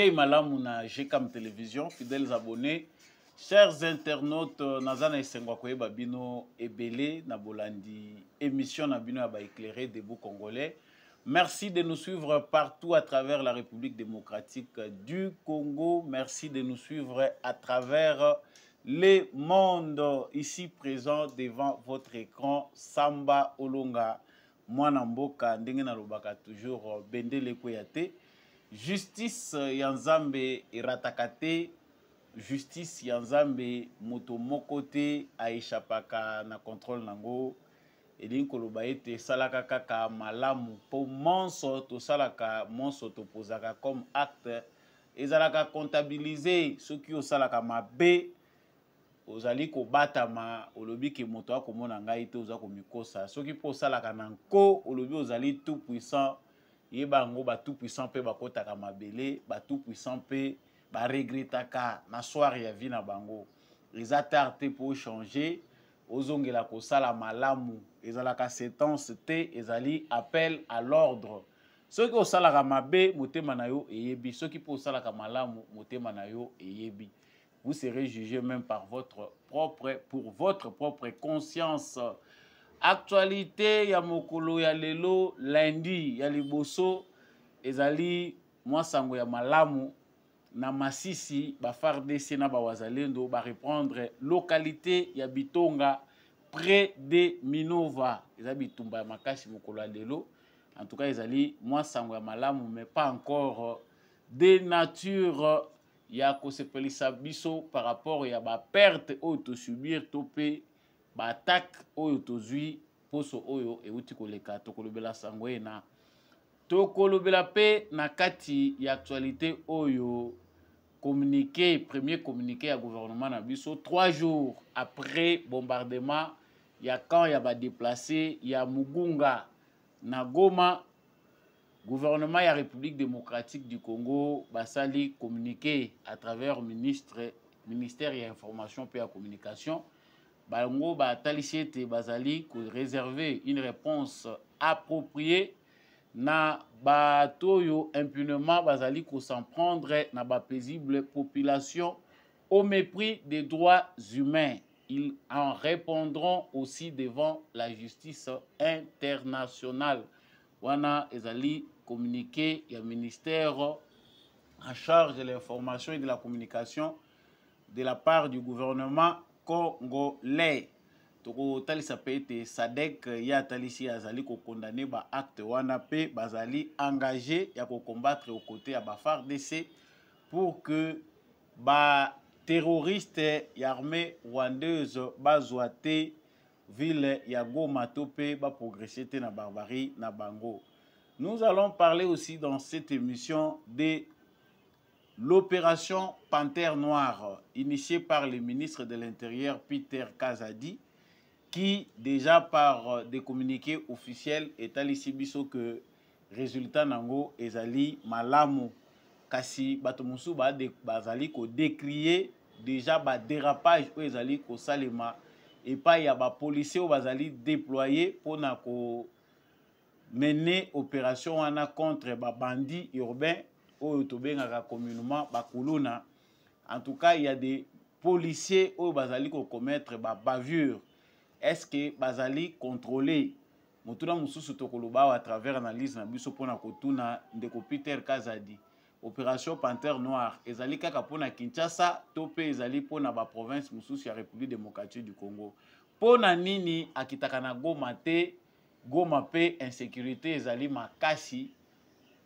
Boye malamu na GCAM Télévision, fidèles abonnés, chers internautes, nazana esengwa koyeba bino ebele na bolandi émission na bino ya éclairé debout congolais. Merci de nous suivre partout à travers la République démocratique du Congo. Merci de nous suivre à travers les mondes ici présents devant votre écran. Samba Olonga, Mwana Mboka, ndenge na lobaka toujours Bendele Koyate. Justice Yanzambe Iratakate, justice Yanzambe moto mokote aishapaka na contrôle nango. Edin koloba ete salaka kaka malamu po monso to salaka monso to posaka comme acte ezalaka comptabiliser ceux qui osalaka mabe ozali ko batama olobi ke moto akomona ngai te oza komikosa soki po salaka nanko olobi ozali tout puissant yeba ngo ba tout puissant pe bakotaka mabele ba tout puissant pe ba regrettaka na soir ya vie na bango eza tarte pour changer ozongela kosala malamu ezalaka sentence te ezali appel à l'ordre soki osalaka mabe motema na yo eyebi soki po osalaka malamu motema na yo eyebi vous serez jugé même par votre propre conscience. Actualité ya mokolo ya lelo lundi ya liboso ezali mwasango ya malamu na Masisi ba FARDC na ba wazalendo ba reprendre localité ya Bitonga près de Minova ezali bitumba ya makasi mokolo ya lelo en tout cas ezali mwasango ya malamu mais pas encore de nature ya kosepelisa biso par rapport ya ba perte oyo to subir to pe ba attaque oyo tozwi poso oyo euti koleka tokolobela sango na tokolobela pe na kati ya actualité oyo communiqué premier communiqué ya gouvernement na biso 3 jours après bombardement ya camp ya ba déplacé ya Mugunga na Goma. Gouvernement ya République démocratique du Congo basali communiqué à travers ministère ya information et ya communication bango ba talisete bazali ko réserver une réponse appropriée na batoyo impunément bazali ko s'en prendre na ba paisible population au mépris des droits humains. Ils en répondront aussi devant la justice internationale. Wana ezali communiqué ya ministère en charge de l'information et de la communication de la part du gouvernement congolais. Toko talisa pe ete SADC ya talisi azali ko condamner ba acte wana pe bazali engagé ya ko combattre aux côtés ya ba FARDC pour que ba terroristes ya armée rwandaise bazwate ville ya Goma topé ba progresser na barbarie na bango. Nous allons parler aussi dans cette émission de l'opération Panthère Noire initiée par le ministre de l'Intérieur Peter Kazadi qui déjà par des communiqués officiels est ici biso que résultat nango ezali malamu kasi bato musu bazali ko décrier déjà ba dérapage o ezali ko salema et pas y a ba policiers bazali déployés pour na ko mener opération wana contre ba bandits urbains au tobengaka communément ba kuluna. En tout cas, il y a des policiers au bazali ko commettre ba bavure. Est-ce que bazali contrôler mutuna mususu tokoloba à travers analyse na biso pona kotuna ndeko Peter Kazadi opération Panthère Noire ezali kaka pona Kinshasa tope ezali pona ba province mususu ya République démocratique du Congo pona nini akitaka na Goma te Goma pe insécurité ezali makasi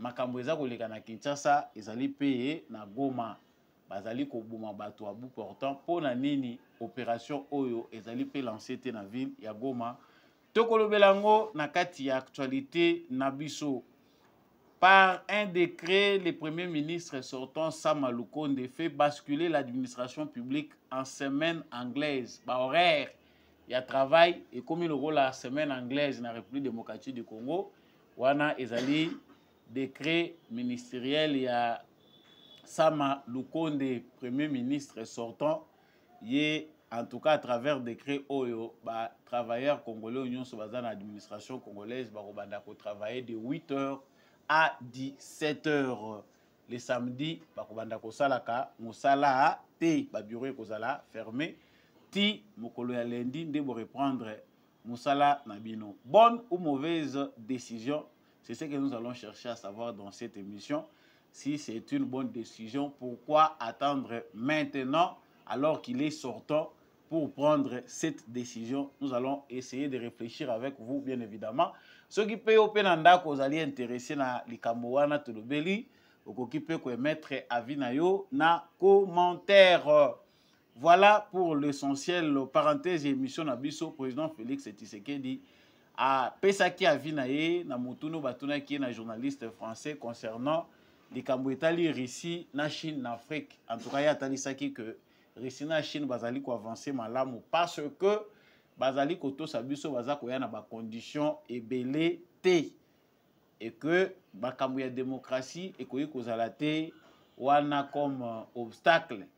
makambo eza koleka na Kinshasa ezali pe na Goma bazali ko boma bato à bout portant pona nini opération oyo ezali pe lancé te na ville ya Goma tokolobelango na kati ya actualité na biso. Par un décret, le Premier ministre sortant Sama Lukonde fait basculer l'administration publique en semaine anglaise. Bah, horaire, il y a travail et comme il rôle la semaine anglaise dans la République démocratique du Congo, wana ezali décret ministériel il y a Sama Lukonde, Premier ministre sortant, y en tout cas à travers décret oyo, bah, travailleurs congolais union sur dans l'administration congolaise, bah, travailler de 8 heures à 17 heures. le samedi bakobanda kosalaka mosala te ba bureau ekozala fermé ti mokolo ya lundi nde bo reprendre mosala na bino. Bonne ou mauvaise décision, c'est ce que nous allons chercher à savoir dans cette émission. Si c'est une bonne décision, pourquoi attendre maintenant alors qu'il est sortant pour prendre cette décision? Nous allons essayer de réfléchir avec vous, bien évidemment. Ceux qui peuvent opérer vous allez intéresser na likambo wana tolobeli, okoki pe ko mettre avis na yo na commentaire. Voilà pour l'essentiel. Parenthèse émission na biso président Félix Tshisekedi a pesaki avis na ye na mutuno batuna ki na journaliste français concernant likambo etali Russie na Chine na Afrique. En tout cas, ya talisaki que Russie na Chine bazali ko avancer malamu parce que bazali koto sabiso baza koya na ba conditions ebele te et que makambo ya démocratie ekoyi kozala te wana comme obstacle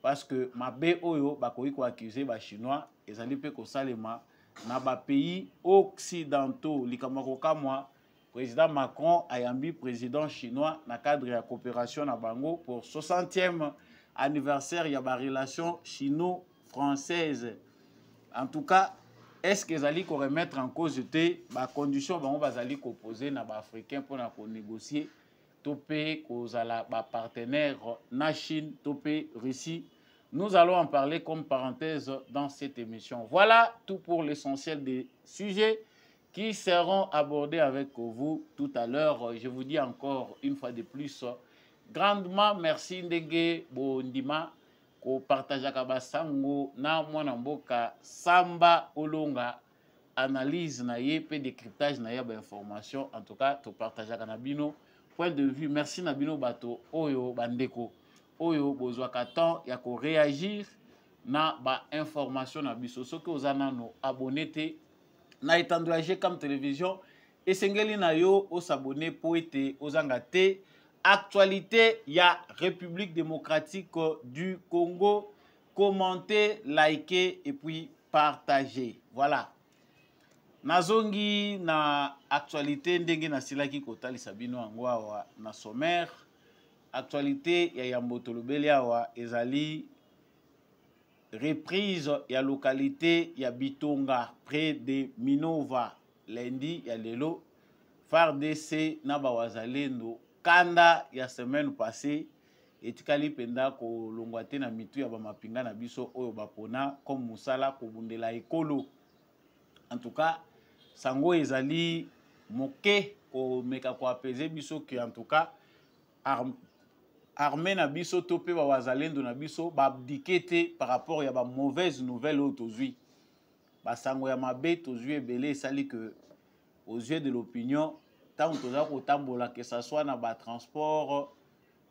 parce que mabe oyo bakoyi ko accuser ba chinois ezali pe ko salema na ba pays occidentaux likambo kokamwa président Macron ayambi président chinois na cadre ya coopération na bango pour 60e anniversaire ya ba relation chino-française. En tout cas, est-ce que ezali ko remettre en cause te ba condition bango bazali ko poser na ba africain pour na ko négocier topé kozala ba partenaire na Chine topé Russie? Nous allons en parler comme parenthèse dans cette émission. Voilà tout pour l'essentiel des sujets qui seront abordés avec vous tout à l'heure. Je vous dis encore une fois de plus grandement merci ndenge bondima ko partageaka basango na mwana mboka Samba Olonga analyse na ye pe décryptage na ye ba information. En tout cas to partageaka na bino point de vue. Merci na bino bato oyo bandeko oyo bozwaka temps ya ko réagir na ba information na biso soki ozana no abonné te na etando ya GCAM télévision esengeli na yo osabonné po ete ozanga te actualité ya République démocratique du Congo. Commentez, likez et puis partagez. Voilà. Nazongi na actualité ndenge na silaki kotalisa bino yango awa na sommaire. Actualité ya Yambo Tolobeli awa ezali reprise ya localité ya Bitonga près de Minova lundi ya lelo FARDC na bawazalendo kanda ya semaine passée etikali penda ko longwate na mitu ya bamapinga na biso oyo bapona comme musala ko bundela ekolo. En tout cas sango ezali moke ko meka ko apaiser biso que en tout cas armée na biso topé ba wazalendo na biso ba abdikete par rapport ya ba mauvaise nouvelle au tozui ba sango ya mabe tozui ebele sali que aux yeux de l'opinion tant toza ko tambola que ça soit na ba transport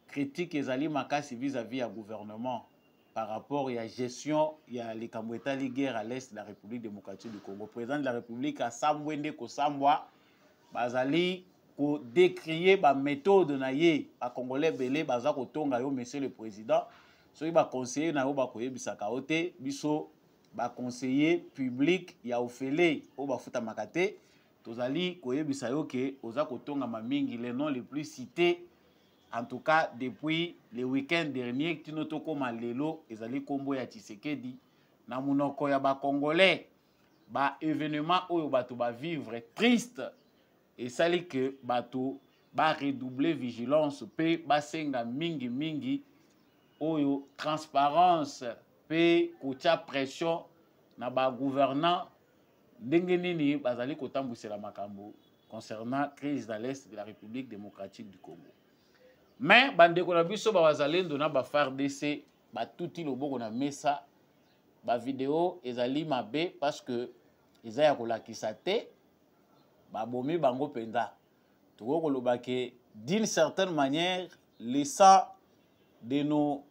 critique ezali makasi vis-à-vis ya gouvernement par rapport ya gestion ya likambo etali guerre à l'est de la République démocratique du Congo. Président de la République a sambwende ko sambwa bazali ko décrier ba méthode na ye ba congolais belé baza ko tonga yo monsieur le président soki ba conseiller na yo ba koyebisaka ote biso ba conseiller public ya ofele o ba futa makate tozali koyebisa yo ke oza ko tonga mamingi les noms les plus cités en tout cas depuis le week-end dernier tino toko malelo ezali kombo ya Tshisekedi na munoko ya ba congolais ba événement oyo bato ba vivre triste. Et ça dit que bato ba redoubler vigilance pe basenga mingi mingi oyo transparence pe kotia pression na ba gouvernant ndenge nini bazali kotambusela makambo concernant crise dans l'est de la République démocratique du Congo. Mais bandeko na biso ba wazalendo na ba FARDC ba tuti loboko na mesa ba vidéo ezali mabe parce que eza ya kolakisa te babomi bango penza toko koloba ke d'une certaine manière le sang de nos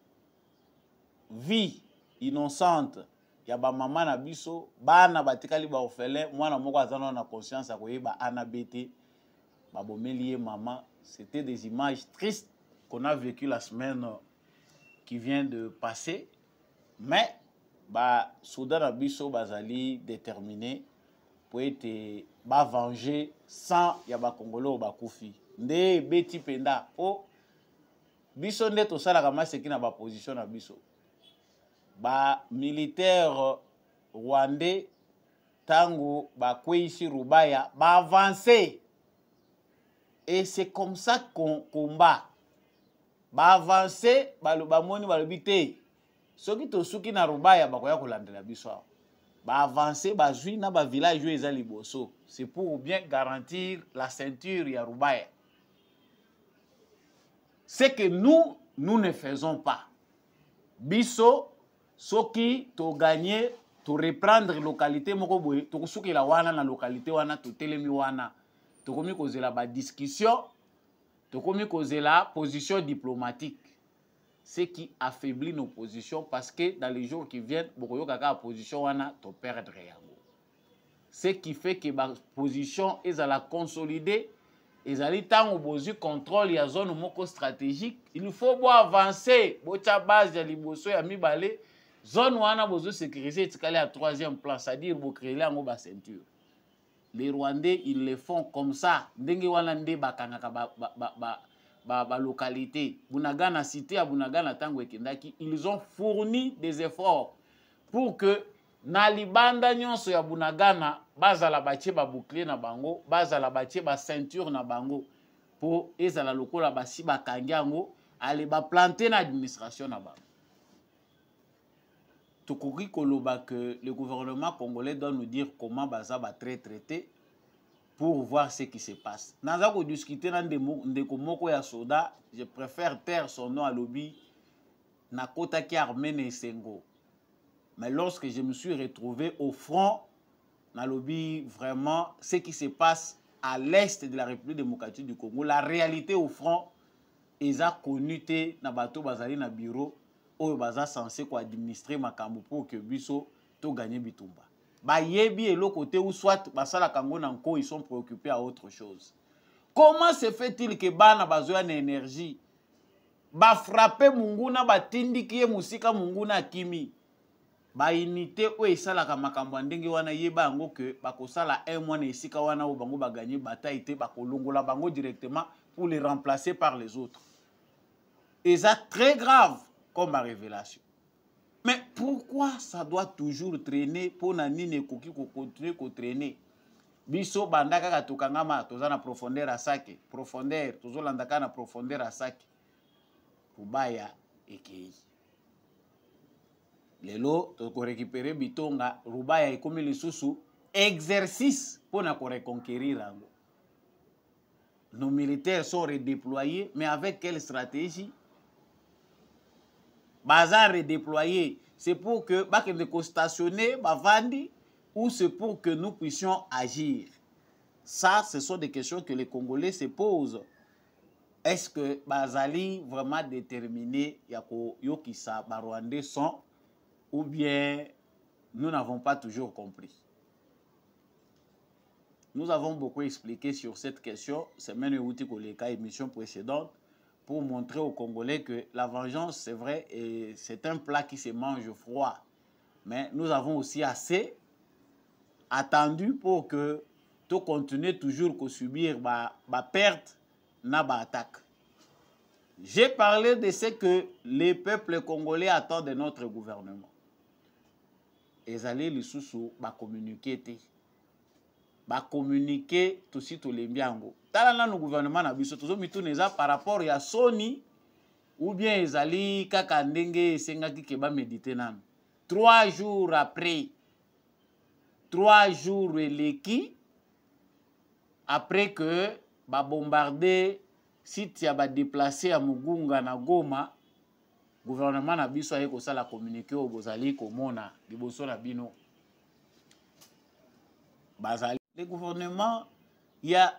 vies innocentes ya ba mama na biso bana batikali ba orphelin mwana moko azana na conscience akoyeba ana bete babomeli ye mama. C'était des images tristes qu'on a vécu la semaine qui vient de passer, mais ba soda na biso bazali déterminé pour être ba venger sans ya ba congolais ba kufi nde beti penda o biso nde tosalaka maseki na baposition na biso bamilitaire rwandais tango bakweyisi Rubaya baavance. Et c'est comme ça qu'on combat. Baavance bamoni balobi te soki tosuki na Rubaya bakoya kolandela biso awa baavance bazwi na bavillage oyo eza liboso. C'est pour bien garantir la ceinture ya Rubaya. C'est que nous ne faisons pas. Biso soki to gagner to reprendre localité moko boye to kosuki la wana na localité wana to telemi wana to komi kozela ba discussion to komi kozela position diplomatique, ce qui affaiblit nos positions parce que dans les jours qui viennent bokoyo kaka position wana to perdre yango. Ce qui fait que ba position ezala consolider ezali tango bozu contrôle ya zone moko stratégique, il faut bo avancer bocha base ya liboso ya mibale zone wana bozu sécuriser etikali à 3e plan, c'est-à-dire bo créer yango ba ceinture. Les Rwandais ils le font comme ça ndenge wana nde bakangaka ba localité Bunagana cité à Bunagana tango ekendaki, ils ont fourni des efforts pour que na libanda nyonso ya Bunagana bazala batie ba bouclier na bango, bazala batie ba ceinture na bango pour ezala lokola basi bakangi yango ale ba planter na administration na bango. Tokoki koloba que le gouvernement congolais doit nous dire comment baza ba traité pour voir ce qui se passe. Naza ko discuter na ndeko moko ya soda, je préfère taire son nom à lobby na kota ki Armene Esengo. Mais lorsque je me suis retrouvé au front, dans le lobby, vraiment, ce qui se passe à l'est de la République démocratique du Congo, la réalité au front, ils ont connu na bateau bazali na bureau, où ils sont censés administrer makambo pour que biso to gagner bitumba. Ba yebi et l'autre côté où soit basala kango nanko, ils sont préoccupés à autre chose. Comment se fait-il que bana bazoya na énergie, ba frapper munguna ba tindiki musika munguna kimi? Ba unité o esalaka makambo ndenge wana yeba yango que bakosala un mois na esika wana o bango ba gagner bataille te bakolongola bango directement pour les remplacer par les autres. Et ça très grave comme révélation. Mais pourquoi ça doit toujours traîner pour nani ne koki ko continuer ko traîner? Biso bandaka ka tokangama tozana profondeur à sake, profondeur tozolandaka na profondeur à sake. Rubaya ekei. Lelo toko récupérer bitonga Rubaya ekomi lisusu exercice pour na ko reconquérir ango. Nos militaires sont redéployés, mais avec quelle stratégie? Bazar redéployé, c'est pour que bakende ko stationner bavandi ou c'est pour que nous puissions agir? Ça, ce sont des questions que les Congolais se posent. Est-ce que bazali vraiment déterminé yako yokisa ba Rwandais sont ou bien nous n'avons pas toujours compris? Nous avons beaucoup expliqué sur cette question, c'est même une émission précédente, pour montrer aux Congolais que la vengeance, c'est vrai, et c'est un plat qui se mange froid. Mais nous avons aussi assez attendu pour que tout continue toujours à subir ma perte, na attaque. J'ai parlé de ce que les peuples congolais attendent de notre gouvernement. Ils allaient les sous communiquer. Communiquer tout si tout les biango. Talana le gouvernement na biso tozo mituneza par rapport ya Sony ou bien ezali kaka ndenge sengaki ke ba méditer nan. 3 jours après, 3 jours leki après que ba bombarder site ya ba déplacer à Mugunga na Goma, gouvernement na biso aye ko sala communiquer au bozali komona liboso na bino. Bazali le gouvernement, il y a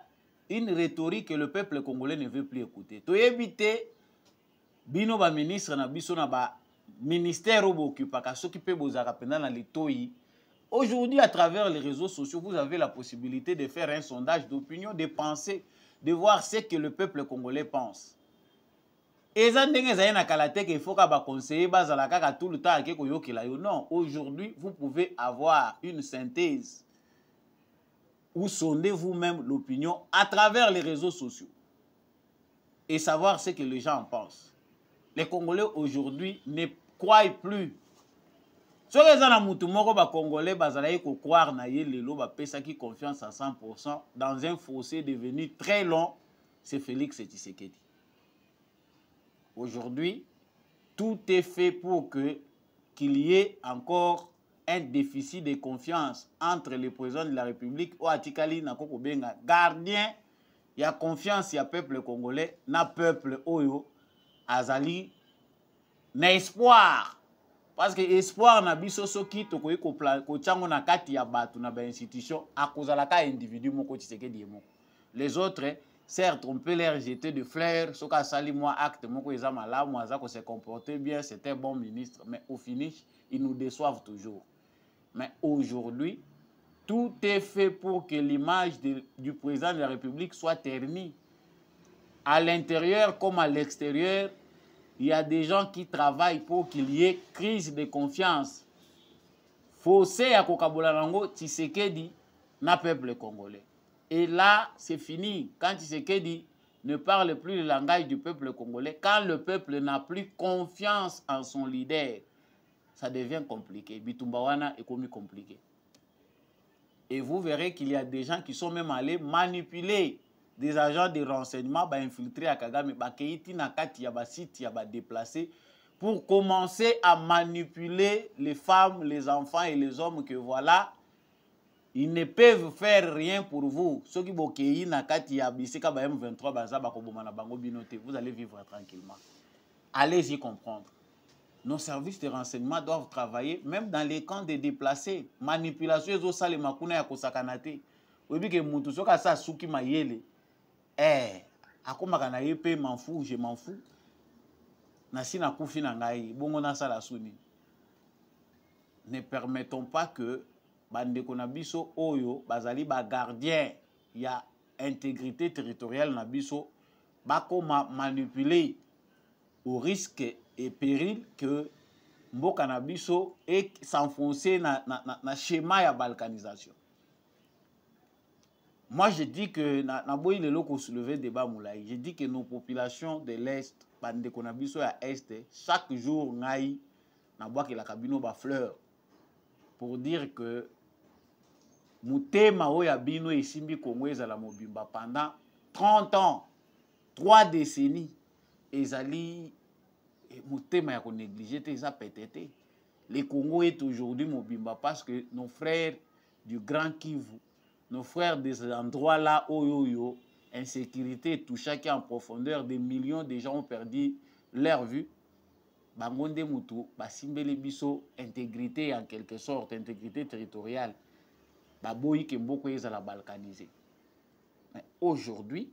une rhétorique que le peuple congolais ne veut plus écouter. To éviter bino ba ministre na biso na ba ministère au occupaka s'occuper bozaka pendant na litoyi. Aujourd'hui, à travers les réseaux sociaux, vous avez la possibilité de faire un sondage d'opinion, de penser, de voir ce que le peuple congolais pense. Et ça ndenge za na kalate que il faut ka ba conseiller bazala kaka tout le temps ke ko yokela yo. Non, aujourd'hui, vous pouvez avoir une synthèse ou sondez vous-même l'opinion à travers les réseaux sociaux et savoir ce que les gens en pensent. Les Congolais aujourd'hui ne croient plus. Ce que les gens ba Congolais bazalaï ko croire na ye lelo ba pesa qui confiance à 100% dans un fossé devenu très long, c'est Félix Tshisekedi. Aujourd'hui, tout est fait pour qu'il y ait encore un déficit de confiance entre le président de la République ou Atikali Nakoko Benga, gardien, il y a confiance, il y a peuple congolais, na peuple Oyo, Azali, na espoir. Parce que espoir na biso soki tokoyi ko chango na kati ya batu na ba institution akozala ka individu moko Tshisekedi moko. Les autres, certes, on peut leur jeter de fleurs, soka sali moi acte moko eza malamu aza ko se comporter bien, c'est un bon ministre, mais au finish, ils nous déçoivent toujours. Mais aujourd'hui, tout est fait pour que l'image du président de la République soit ternie. À l'intérieur comme à l'extérieur, il y a des gens qui travaillent pour qu'il y ait crise de confiance. Fossé à Kokabolanango, Tshisekedi n'a peuple congolais. Et là, c'est fini. Quand Tshisekedi ne parle plus le langage du peuple congolais, quand le peuple n'a plus confiance en son leader, ça devient compliqué. Bitumbawana est comme compliqué. Et vous verrez qu'il y a des gens qui sont même allés manipuler des agents de renseignement infiltrés à Kagame, Keiti Nakati, Site, déplacés, pour commencer à manipuler les femmes, les enfants et les hommes que voilà, ils ne peuvent faire rien pour vous. Ceux qui Bokei Nakati, Biseka, M23, vous allez vivre tranquillement. Allez-y comprendre. Nos services de renseignement doivent travailler même dans les camps de déplacés. Manipulation, ils ont ça les makuna ya kosakanate. Vous voyez que mutu soka sa suki mayele. Akomaka na yepe m'en fous, je m'en fous. Nasi na kufi na ngai, bongo na sala suni. Ne permettons pas que bandeko na biso oyo bazali ba gardien ya intégrité territoriale na biso bakoma manipuler au risque et péril que mboka na biso et s'enfoncer na schéma ya balkanisation. Moi, je dis que na boyi lelo ko soulever débat moulaï. Je dis que nos populations de l'Est, bande konabiso ya Est, chaque jour ngai na bois que la cabino ba fleur pour dire que mutema oya bino esimbi Congo ezala mobimba pendant 30 ans, 3 décennies ezali mutema ya ko négliger te ça peut-être. Le Congo est aujourd'hui mobimba parce que nos frères du Grand Kivu, nos frères des endroits-là, oyoyo, insécurité, tout chacun en profondeur, des millions de gens ont perdu leur vue. Bangonde Moutou, Basimbele Biso, intégrité en quelque sorte, intégrité territoriale. Baboyi Kemboko est à la balkaniser. Mais aujourd'hui,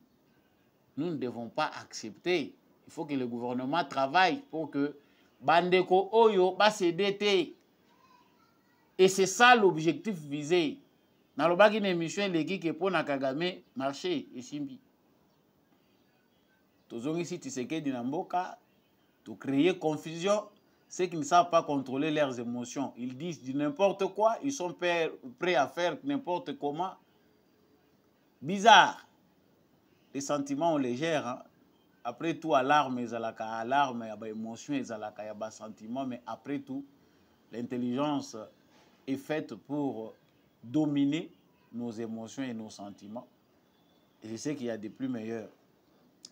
nous ne devons pas accepter. Il faut que le gouvernement travaille pour que Bandeko Oyo va s'aider. Et c'est ça l'objectif visé. Dans le bas d'une émission, les qui pour Kagame marché et simbi. Tous ici, tu sais que Dinamboka, tu créer confusion, ceux qui ne savent pas contrôler leurs émotions. Ils disent du n'importe quoi, ils sont prêts à faire n'importe comment. Bizarre. Les sentiments, on les gère. Hein? Après tout, alarme, il y a des émotions, il y a des sentiments, mais après tout, l'intelligence est faite pour dominer nos émotions et nos sentiments. Et je sais qu'il y a des plus meilleurs.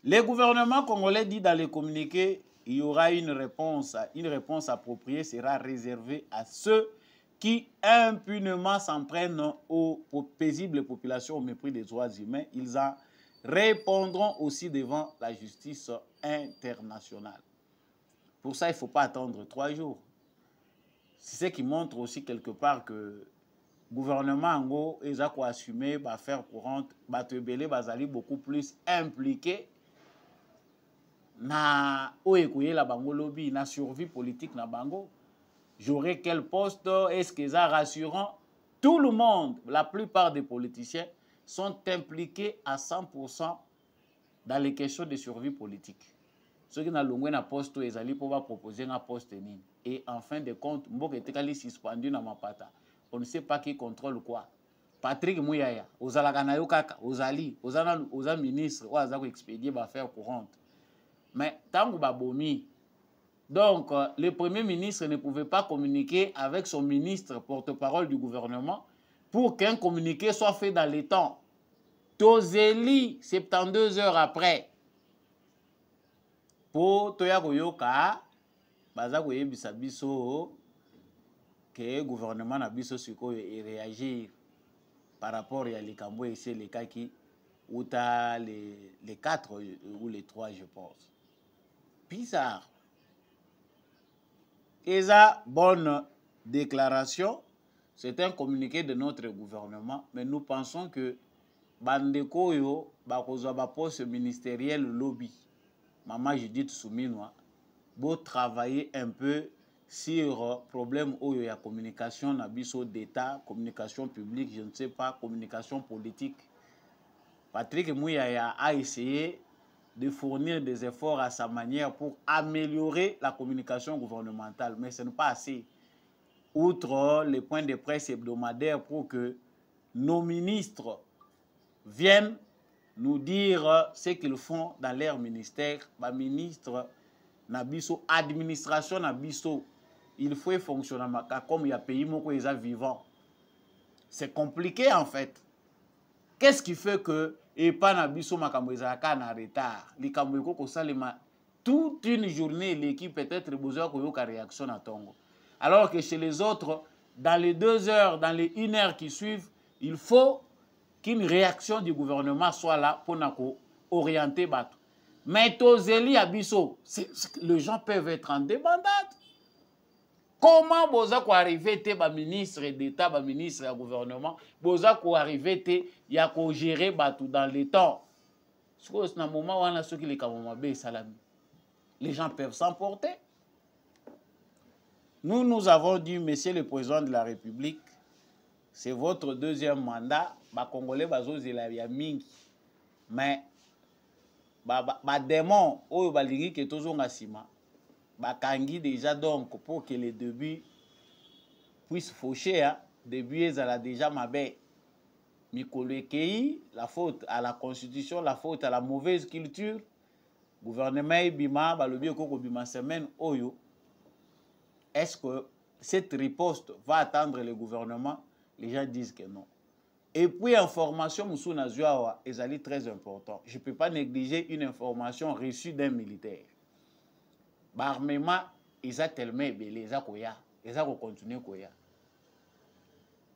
Le gouvernement congolais dit dans les communiqués, il y aura une réponse appropriée sera réservée à ceux qui impunément s'en prennent aux paisibles populations au mépris des droits humains. Ils en répondront aussi devant la justice internationale. Pour ça, il ne faut pas attendre 3 jours. C'est ce qui montre aussi quelque part que le gouvernement Ango est assumé, va faire courante, va beaucoup plus impliqué na oyekoye la bango lobby, na survie politique na bango. J'aurai quel poste? Est-ce que ça rassurant? Tout le monde, la plupart des politiciens sont impliqués à 100% dans les questions de survie politique. Ceux qui n'ont pas de poste, ils allaient pouvoir proposer un poste. Et en fin de compte, Mboka est suspendu dans ma pata. On ne sait pas qui contrôle quoi. Patrick Mouyaya, Ozalakana Yokaka, Ozali, Oza ministre, Oza expédier va faire courante. Mais tant que Babomi, Donc, le Premier ministre ne pouvait pas communiquer avec son ministre porte-parole du gouvernement pour qu'un communiqué soit fait dans les temps. Tozeli, 72 heures après, pour Toya Koyoka, baza koyebisa biso que le gouvernement na biso sikoyo et réagir par rapport à likambo et c'est les cas qui ou t'as les 4 ou les 3 je pense. Bizarre. Et ça, bonne déclaration, c'est un communiqué de notre gouvernement, mais nous pensons que Bandeko yo bakozwa ba poste ministériel lobby. Maman Judith Souminoa, beau travailler un peu sur problème où il y a communication nabiso d'État, communication publique, je ne sais pas, communication politique. Patrick Mouyaya a essayé de fournir des efforts à sa manière pour améliorer la communication gouvernementale, mais ce n'est pas assez. Outre les points de presse hebdomadaires pour que nos ministres viennent nous dire ce qu'ils font dans leur ministère, bah ministre nabiso, administration nabiso, il faut fonctionner comme il y a pays moko ils sont vivants. C'est compliqué en fait. Qu'est-ce qui fait que et pas nabiso makambo ezaka na retard, likambo eko salema toute une journée l'équipe peut-être besoin koyoka réaction à tongo. Alors que chez les autres dans les 2 heures, dans les 1 heure qui suivent, il faut qu'une réaction du gouvernement soit là pour nous orienter. Mais Tozeli Abisso, les gens peuvent être en débandade. Comment vous avez arrivé à ministre d'État, ministre du gouvernement, vous avez arrivé à gérer dans le temps? Parce que moment où les gens peuvent s'emporter. Nous avons dit, Monsieur le Président de la République, c'est votre 2e mandat. Les Congolais ont mingi. Mais les démons, qui sont bakangi déjà donc pour que les débuts puissent faucher. Début, ils ont déjà mabé. La faute à la Constitution, la faute à la mauvaise culture. Gouvernement Bima, balobi koko bima semaine oyo. Est-ce que cette riposte va attendre le gouvernement? Les gens disent que non. Et puis, information, est très important. Je ne peux pas négliger une information reçue d'un militaire. L'armement, ils ont tellement belé, ils ont continué.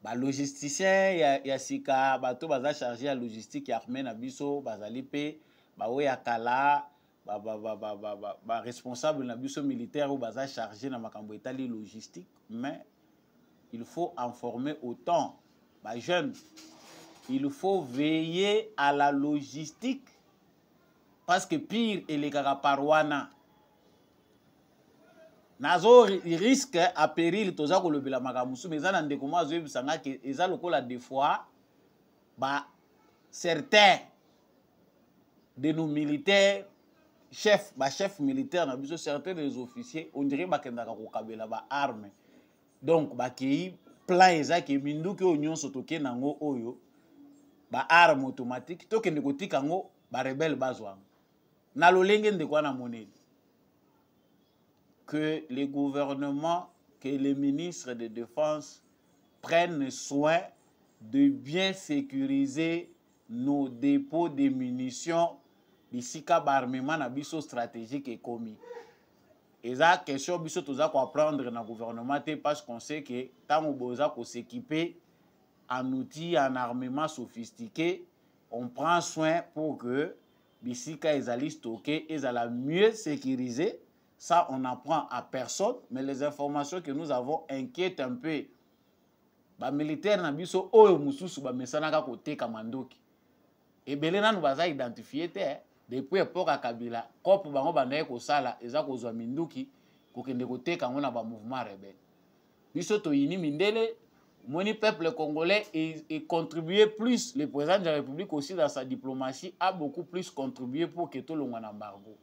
Les logisticiens, il y a Sika, bato baza chargé à logistique, il y a armé nabiso, bazalipe, baoya kala, responsable nabiso militaire ou baza chargé na makambo etali logistique, mais il faut informer autant les jeunes. Il faut veiller à la logistique parce que pire et les karaparwana nazo risque à péril toza ko lobela makamusu mais ça n'ande comment azo bisanga que eza lokola des fois certains de nos militaires chefs militaires na biso certains des officiers on dirait bakendaka ko kabela ba armes donc bakei plan ezaki minduki onyon sotoke nango oyo ba arme automatique tokende kotika ngo ba rebelle bazwa na lolenge ndeko na moneli que les gouvernements, que les ministres de défense prennent soin de bien sécuriser nos dépôts de munitions d'ici qu'à l'armement na biso stratégique et commis. Et ça question biso toza ko apprendre na gouvernement parce qu'on sait que tant on boza ko s'équiper en outils, en armement sophistiqué, on prend soin pour que d'ici qu'à ils allaient stocker, ils allaient mieux sécuriser. Ça, on n'apprend à personne, mais les informations que nous avons inquiètent un peu. Les militaires n'ont pas oyo mususu ba mesanaka kote kamandoki. Et belena nous baza identifié depuis époque à Kabila. Kop bango bandaye ko sala eza ko zwa minduki ko kende kote kango na ba mouvement rebelle. Biso to yini mindele moni peuple congolais et contribuer plus. Le président de la République aussi dans sa diplomatie a beaucoup plus contribué pour que tout le monde embargo.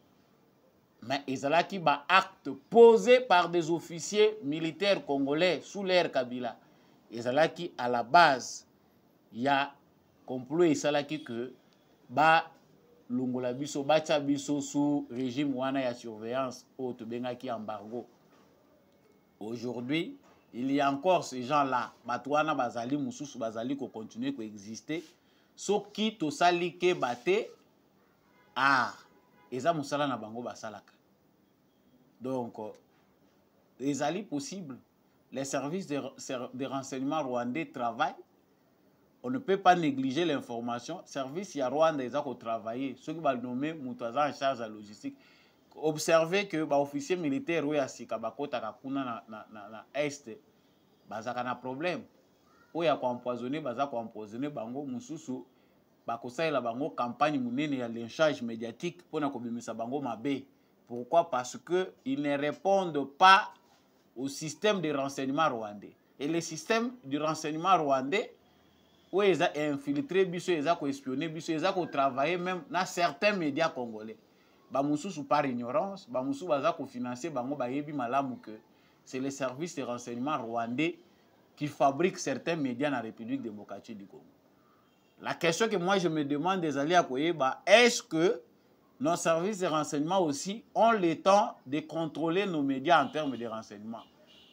Mais ils ont qui ba acte posé par des officiers militaires congolais sous l'ère Kabila. Ils ont qui à la base il y a complot et ça qui que ba longola biso batia biso sous régime wana ya surveillance au tobengaki embargo. Aujourd'hui, il y a encore ces gens-là, batouana bazali mususu bazali ko continuer ko exister. Soki to sali ke bate eza musala na bango basalaka. Donc ezali possible. Les services de renseignement rwandais travaillent. On ne peut pas négliger l'information. Service ya Rwanda ils ont travaillé. Ceux qui vont nommer Moutaza en charge de la logistique. Observez que les officiers militaires ou ya sika bakota kakuna na est bazaka na problème. Oya ko empoisonner bazaka ko empoisonner bango mususu bakosaila bango campagne munene ya lynchage médiatique pour na kobimisa bango mabe. Pourquoi? Parce que ils ne répondent pas au système de renseignement rwandais. Et le système du renseignement rwandais où ils ont infiltré biso, ils ont espionné biso, ils ont travaillé même dans certains médias congolais. Bamususu par ignorance, bamususu baza ko financer bango bayebi malamu que c'est les services de renseignement rwandais qui fabriquent certains médias dans la République démocratique du Congo. La question que moi je me demande des alliés à Koyeba, est-ce que nos services de renseignement aussi ont le temps de contrôler nos médias en termes de renseignement?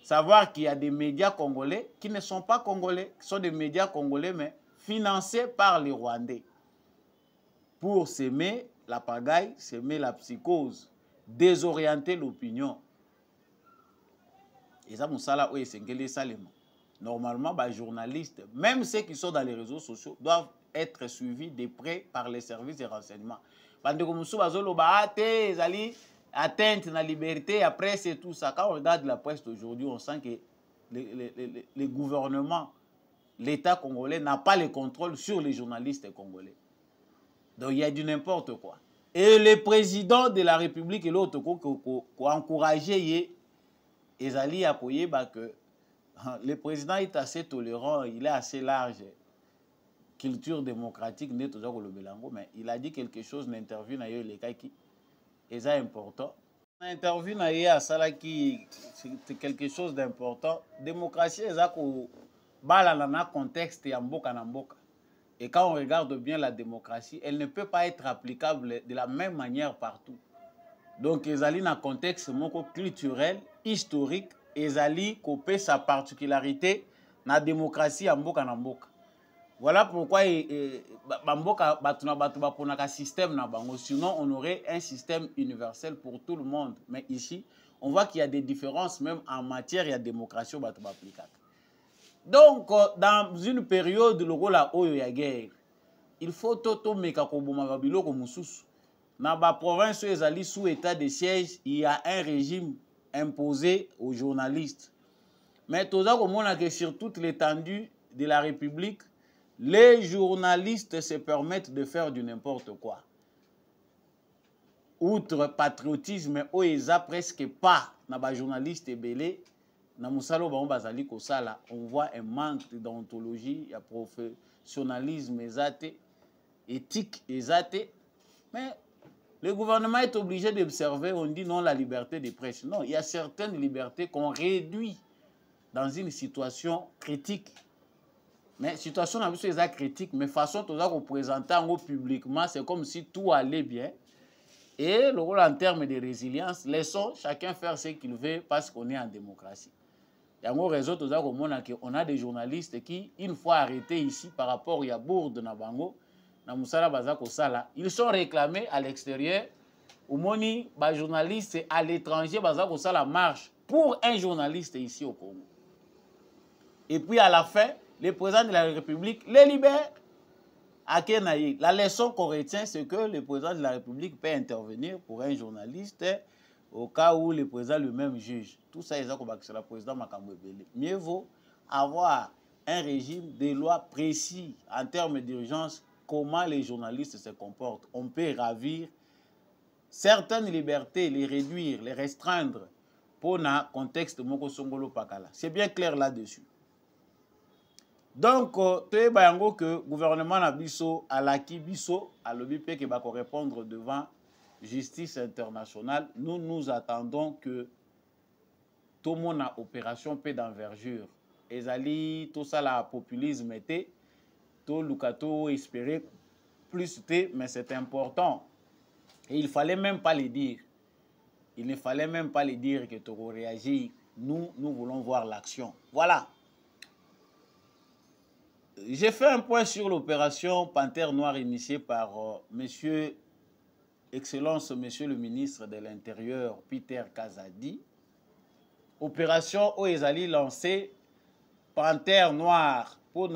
Savoir qu'il y a des médias congolais qui ne sont pas congolais, qui sont des médias congolais mais financés par les Rwandais pour s'aimer la pagaille, s'aimer la psychose, désorienter l'opinion. Et ça, Moussala, oui, c'est que Salema. Normalement, les journalistes, même ceux qui sont dans les réseaux sociaux, doivent être suivis de près par les services de renseignement. Parce que atteinte à la liberté, après c'est tout ça. Quand on regarde la presse d'aujourd'hui, on sent que le gouvernement, l'État congolais n'a pas le contrôle sur les journalistes congolais. Donc il y a du n'importe quoi. Et le président de la République et l'autre qui a encouragé Ezali à que le président est assez tolérant, il est assez large. Culture démocratique, mais il a dit quelque chose, une interview dans les cas qui est important. Une interview dans Salaki, c'est quelque chose d'important. Démocratie, c'est un contexte et mboka. Et quand on regarde bien la démocratie, elle ne peut pas être applicable de la même manière partout. Donc, Ezali dans un contexte culturel, historique, Ezali copé sa particularité dans la démocratie à mboka. Voilà pourquoi un système na bango. Sinon, on aurait un système universel pour tout le monde. Mais ici, on voit qu'il y a des différences même en matière de démocratie. Donc, dans une période où il y a guerre, il faut tout meka koboma babilo ko mususu. Dans la province où ils sont sous état de siège, il y a un régime imposé aux journalistes. Mais tout ça, que sur toute l'étendue de la République, les journalistes se permettent de faire du n'importe quoi. Outre patriotisme, où ils n'ont presque pas de journalistes belés, on voit un manque d'ontologie, de professionnalisme, éthique, mais le gouvernement est obligé d'observer, on dit non la liberté de presse. Non, il y a certaines libertés qu'on réduit dans une situation critique. Mais situation est critique, mais façon de représenter publiquement, c'est comme si tout allait bien. Et le rôle en termes de résilience, laissons chacun faire ce qu'il veut parce qu'on est en démocratie. Il y a un réseau, on a des journalistes qui, une fois arrêtés ici par rapport à Yabourd Nabango, ils sont réclamés à l'extérieur. Les journalistes à l'étranger, la marche pour un journaliste ici au Congo. Et puis à la fin, le président de la République les libère. La leçon qu'on retient, c'est que le président de la République peut intervenir pour un journaliste au cas où le président lui-même juge. Tout ça, c'est le président Makambouébélé. Mieux vaut avoir un régime de loi précis en termes d'urgence, comment les journalistes se comportent. On peut ravir certaines libertés, les réduire, les restreindre pour un contexte Moko Songolo Pakala. C'est bien clair là-dessus. Donc, tu que le gouvernement a biso, à l'acquis biso, à l'OBP qui va répondre devant justice internationale. Nous nous attendons que tout le monde a opération paix d'envergure. Et tout ça, la populisme était, tout le cateau espérer plus, mais c'est important. Et il ne fallait même pas le dire. Il ne fallait même pas le dire que tu aurais réagi. Nous voulons voir l'action. Voilà. J'ai fait un point sur l'opération Panthère Noire initiée par Monsieur Excellence, Monsieur le ministre de l'Intérieur, Peter Kazadi. Opération où ils allaient lancer Panthère Noire pour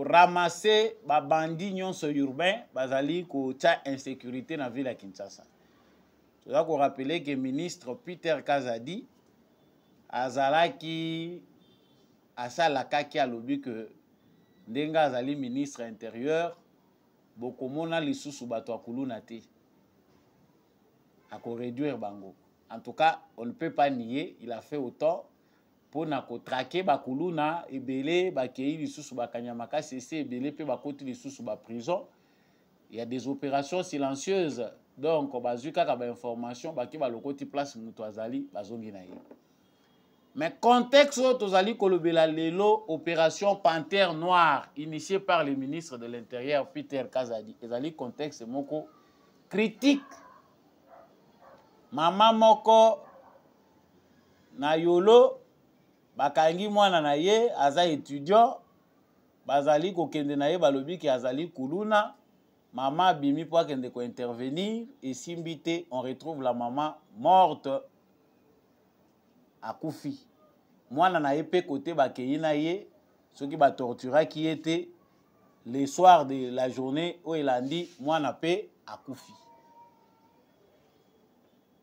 ramasser les bandits urbains, bazali ko tcha insécurité dans la ville de Kinshasa. Je dois vous rappeler que le ministre Peter Kazadi azalaki asalaka ki alobi que ndenga azali ministre intérieur bokomona lisusu bato akuluna te ako réduire bango. En tout cas, on ne peut pas nier, il a fait autant pour traquer bakuluna ebele bakei lisusu bakanyamaka cessé ebele pe bakoti lisusu ba prison. Il y a des opérations silencieuses. Donc bazuka ka ba information baki balokoti place mutu azali bazongi na ye. Mais contexte tozali kolobela lelo opération Panthère Noire initiée par le ministre de l'Intérieur Peter Kazadi. Ezali contexte moko critique. Mama moko na yolo bakangi mwana na ye aza étudiant bazali kokende na ye balobi ki azali kuluna. Maman bimi pour qu'elle ne intervenir et simbité on retrouve la maman morte à Koufi. Moi na ye pe côté bakei na ye ceux qui ba tortura qui était le soir de la journée où il a dit moi na pe à Koufi.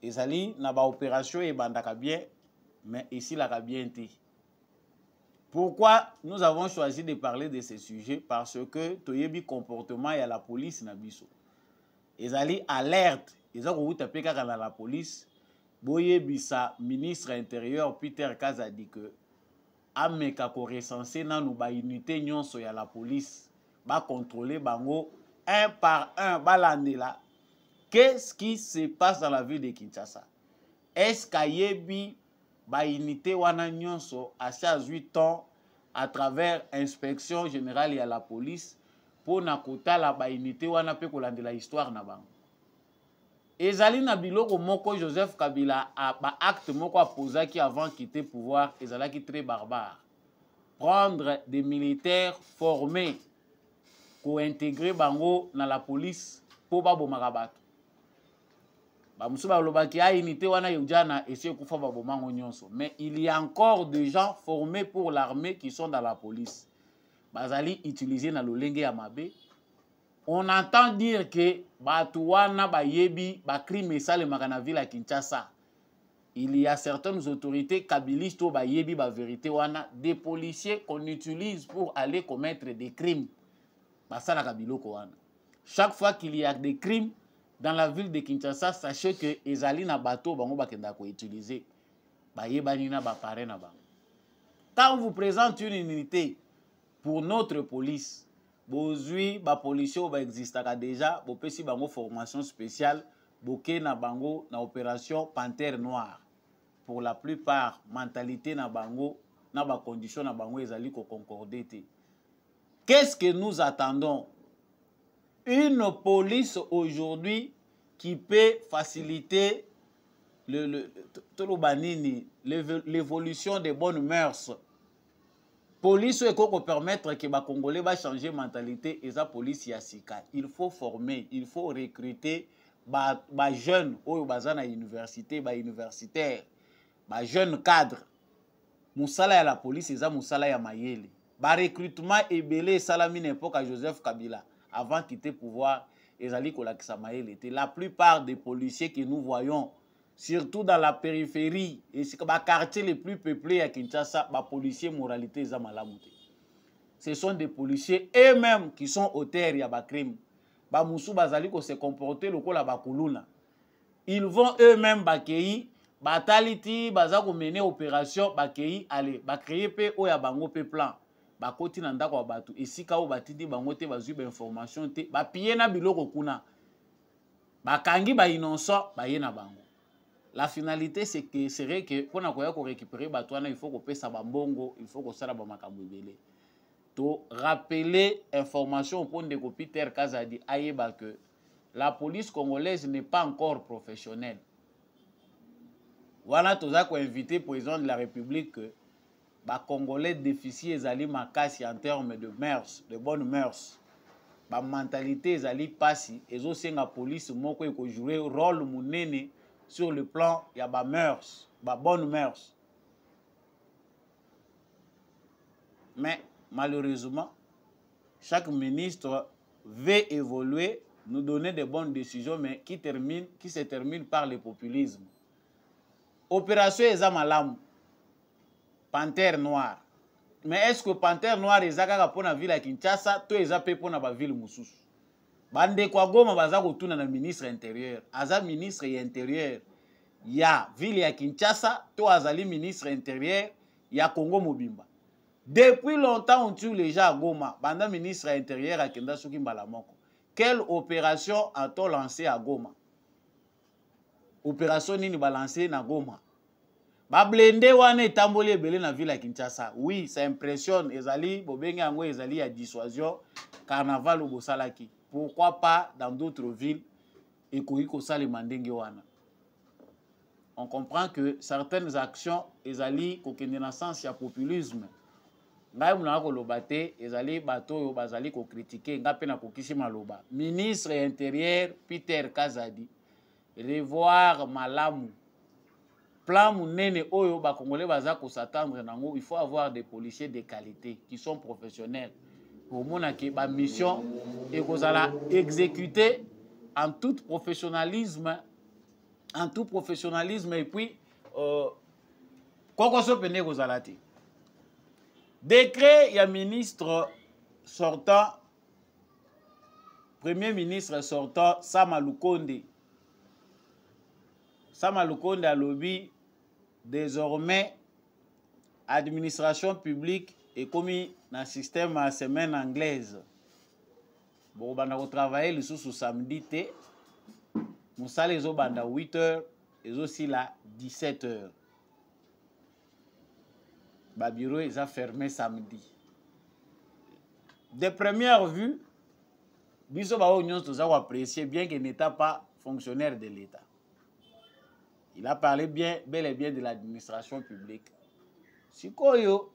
Ezali na ba opération et bandaka bien mais ici la bien été. Pourquoi nous avons choisi de parler de ces sujets? Parce que toyebi comportement y a la police na biso. Ezali alerte. Ezako uta peka kana la police. Boyebi sa ministre intérieur Peter Kazadi que ameka ko recenser nanu ba unité nyonso ya la police ba contrôler bango un par un balandela. Qu'est-ce qui se passe dans la ville de Kinshasa? Est-ce qu'ayebi ba unité wana nyonso à 8 ans à travers inspection générale et à la police pour nakota la ba unité wana pe kolandela histoire na bango. Ezali na biloko moko Joseph Kabila a ba acte moko aposaki avant quitter pouvoir, ezalaki très barbare. Prendre des militaires formés pour intégrer bango na la police pour ba bomaka bato. Mais il y a encore des gens formés pour l'armée qui sont dans la police. Bazali utilisé dans le lenge amabe. On entend dire que Batouana Bayebi Bakri sale makana ville à Kinshasa. Il y a certaines autorités kabilistes au Bayebi ba vérité wana des policiers qu'on utilise pour aller commettre des crimes. Basala kabiloko wana. Chaque fois qu'il y a des crimes dans la ville de Kinshasa, sachez que ezali na bateau bango bakenda ko utiliser bayebani na ba paré na bango. Quand on vous présente une unité pour notre police, bozui ba policiers ba existaka déjà, bo pesi bango formation spéciale, boké na bango na opération Panthère Noire. Pour la plupart, mentalité na bango na ba condition na bango ezali ko concorder te. Qu'est-ce que nous attendons? Une police aujourd'hui qui peut faciliter l'évolution des bonnes mœurs. Police qui peut permettre que les Congolais va changer de mentalité et la police yassika. Il faut former, il faut recruter les jeunes qui sont à l'université, les universitaires, les jeunes cadres. Moussala ya la police, c'est Moussala ya Mayele. Le recrutement est belé salami n'importe à Joseph Kabila. Avant de quitter le pouvoir, la plupart des policiers que nous voyons, surtout dans la périphérie, et c'est les quartiers les plus peuplés à Kinshasa, les policiers moralité, ce sont des policiers eux-mêmes qui sont auteurs de crimes. Se comporter ils vont eux-mêmes bataliti, mener opération, aller, créer plan. Bakoti na ndako batu esika o batindi bango te bazui ba information te ba piye na biloko kuna bakangi ba innocent ba ye na bango. La finalité c'est que serait que pour na koya ko récupérer batu wana il faut ko pesa ba mbongo, il faut ko sala ba makambo ebele. to rappeler information pour de Peter Kazadi ayeba que la police congolaise n'est pas encore professionnelle. Voilà tout ça qu'on invité le président de la République que les Congolais déficient ezali makasi en termes de mœurs, de bonnes mœurs. La mentalité ezali passi et aussi la police moko eko jouer rôle munene sur le plan ya ba mœurs, ba bonnes mœurs. Mais malheureusement, chaque ministre veut évoluer, nous donner de bonnes décisions, mais qui se termine par le populisme. Opération Eza Malam, Panthère Noire. Mais est-ce que Panthère Noire est pour la ville à Kinshasa, tout est pour la ville Moussous? Bande kwa Goma baza kotuna na ministre intérieur. Aza ministre intérieur. Ya ville ya Kinshasa, to azali ministre intérieur ya Congo Mobimba. Depuis longtemps, on tue les gens à Goma. Banda ministre intérieur à Kenda Souki Mbalamoko. Quelle opération a-t-on lancé à Goma? Opération nini ba lancé na Goma? Ba blende wana etamboli ebele na ville à Kinshasa. Oui, ça impressionne. Ezali bobenge yango ezali ya dissuasion carnaval au Bosalaki. Pourquoi pas dans d'autres villes et ko sale mandenge wana? On comprend que certaines actions ezali kokende na sens ya populisme. Ngai muna ko lobate ezali bato yo bazali ko critiquer nga pe na kokisi maloba. Ministre intérieur Peter Kazadi revoir malamu plan munene oyo ba Congolais baza ko s'attendre nango. Il faut avoir des policiers de qualité qui sont professionnels pour mona ke ba mission et kozala exécuter en tout professionnalisme et puis koko so pene kozala te. Décret, il y a ministre sortant, premier ministre sortant, Sama Lukonde. Sama Lukonde a lobby, désormais, administration publique est commis dans le système à semaine anglaise. Bon, on a travaillé le sous samedi, nous allons les banda 8h et aussi là 17h. Le bureau est fermé samedi. De première vue, Biso Baognon a apprécié bien qu'il n'était pas fonctionnaire de l'État. Il a parlé bel et bien de l'administration publique. Si Koyo,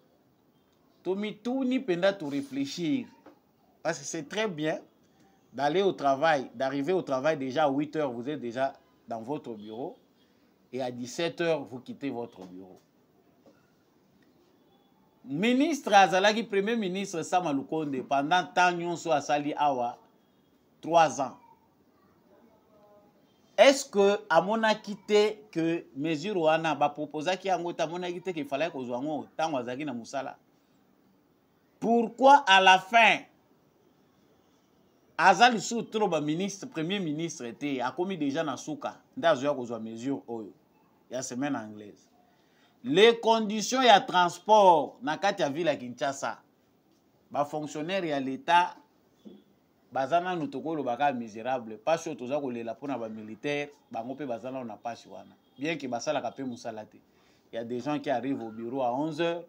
Tomi Touni penda tout réfléchir. Parce que c'est très bien d'aller au travail, d'arriver au travail déjà à 8h, vous êtes déjà dans votre bureau. Et à 17h, vous quittez votre bureau. Ministre Azalaki, premier ministre Sama Lukonde, pendant tant nyonso asali awa 3 ans. Est-ce que à mon quitté que mesure wana ba proposa ki yango ta mona quitté qu'il fallait ko zwango tango azaki na musala? Pourquoi à la fin Azali sous trop ba ministre premier ministre était a commis déjà na souka ndazo ko zwa mesure oyo ya semaine anglaise. Les conditions ya transport na kati ya ville ya Kinshasa ba fonctionnaire ya l'état bazana nutokolo baka misérable pas sûr toza ko lela pona ba militaire bango pe bazana na passe wana bien que basala ka pe musala te. Il y a des gens qui arrivent au bureau à 11h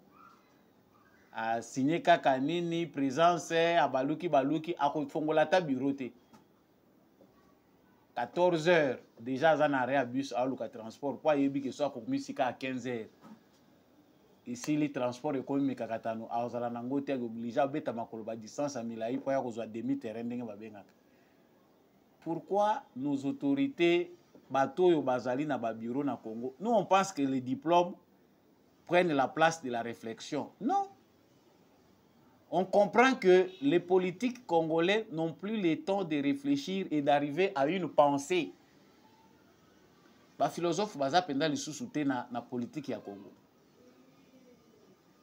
à signer kaka nini présence à baluki a ko fongola ta bureau te 14h déjà za na arrêt bus à luka transport quoi yebi que soit ko misika à 15h. Ici, les transports économiques à Katano, à Ozalanango, tu es obligé à mettre ma distance à Milaï pour avoir un demi-terrain. Pourquoi nos autorités, bateau et bazali na bureau na Congo, nous on pense que les diplômes prennent la place de la réflexion. Non. On comprend que les politiques congolais n'ont plus le temps de réfléchir et d'arriver à une pensée. Les philosophes baza pendant les sous-soutés na politique ya Congo.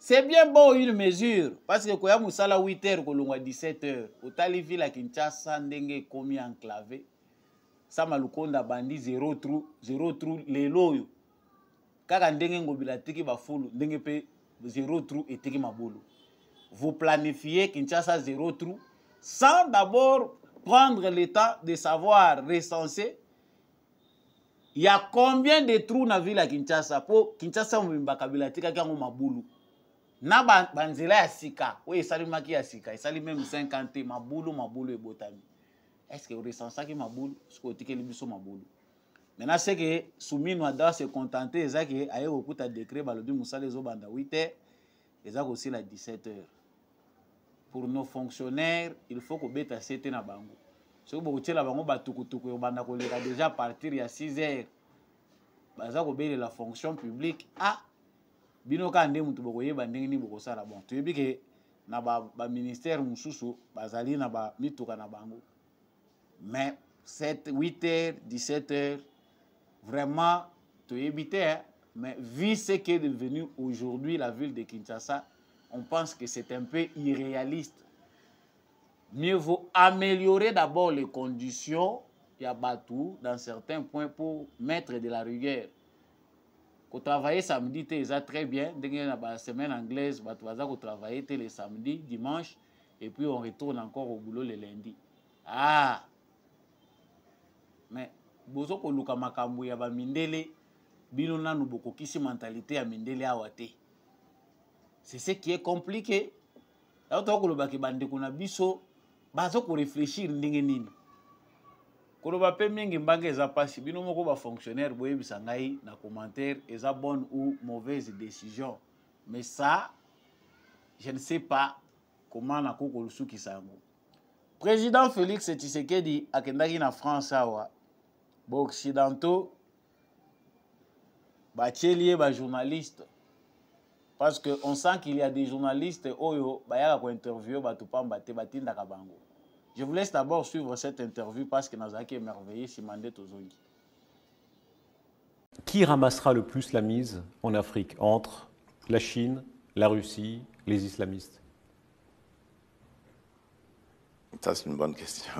C'est bien bon une mesure, parce que quand il y a 8h, quand il y a 17h, au ville la Kinshasa, ndenge komi enclavé, Sama Lukonda bandi 0 trou, les loyo. Kaka ndenge ngobila tiki ba fulu, ndenge pe 0 trou et tiki mabolo. Vous planifiez Kinshasa 0 trou, sans d'abord prendre le temps de savoir recenser. Il y a combien de trous dans la ville à Kinshasa? Pour Kinshasa, on va kabila tika kango mabulu. na banzela ya sika oyo esalimaki ya sika esali même 50 mabulu ebotami. Est-ce que oresensaki mabulu soki otikeli biso mabulu? Maintenant c'est que Soumino doit se contenter ezaki aye kokuta décret balobi musala ezobanda 8h ezaki aussi la 17h. Pour nos fonctionnaires, il faut que beta 7 na bango. Soki bokotiela bango batukutuku yobanda koleka déjà à partir ya 6h. Baza kobele la fonction publique bino ka nde mutu bokoyeba ndenge ni bokosala bon toyebi ke na ba ministère mususu bazali na ba mituka na bango mais 8h 17h vraiment toyebi te mais vu ce qui est devenu aujourd'hui la ville de Kinshasa, on pense que c'est un peu irréaliste. Mieux vaut améliorer d'abord les conditions ya batu dans certains points pour mettre de la rigueur. Qu'on travaille samedi, c'est très bien. Dès la semaine anglaise, on va travailler les samedis, dimanche, et puis on retourne encore au boulot le lundi. Mais bozo ko luka makambu ya ba mindele bino nanu boko kisi mentalité ya mindele awate. C'est ce qui est compliqué. Là to ko lobaki bande kuna biso bazo ko réfléchir ndenge nini. Koloba pe mingi mbange eza pasi bino moko ba fonctionnaire boyebisa ngai na commentaire eza bonne ou mauvaise décision, mais ça je ne sais pas comment na koko lusuki sango. Président Félix Tshisekedi akendaki na France awa ba occidentaux ba tielie ba journaliste parce que on sent qu'il y a des journalistes oyo bayaka ko interview batu pamba te batinda ka bango. Je vous laisse d'abord suivre cette interview parce que Nazaki est émerveillé, Simandé Tozongi. Qui ramassera le plus la mise en Afrique entre la Chine, la Russie, les islamistes? Ça, c'est une bonne question.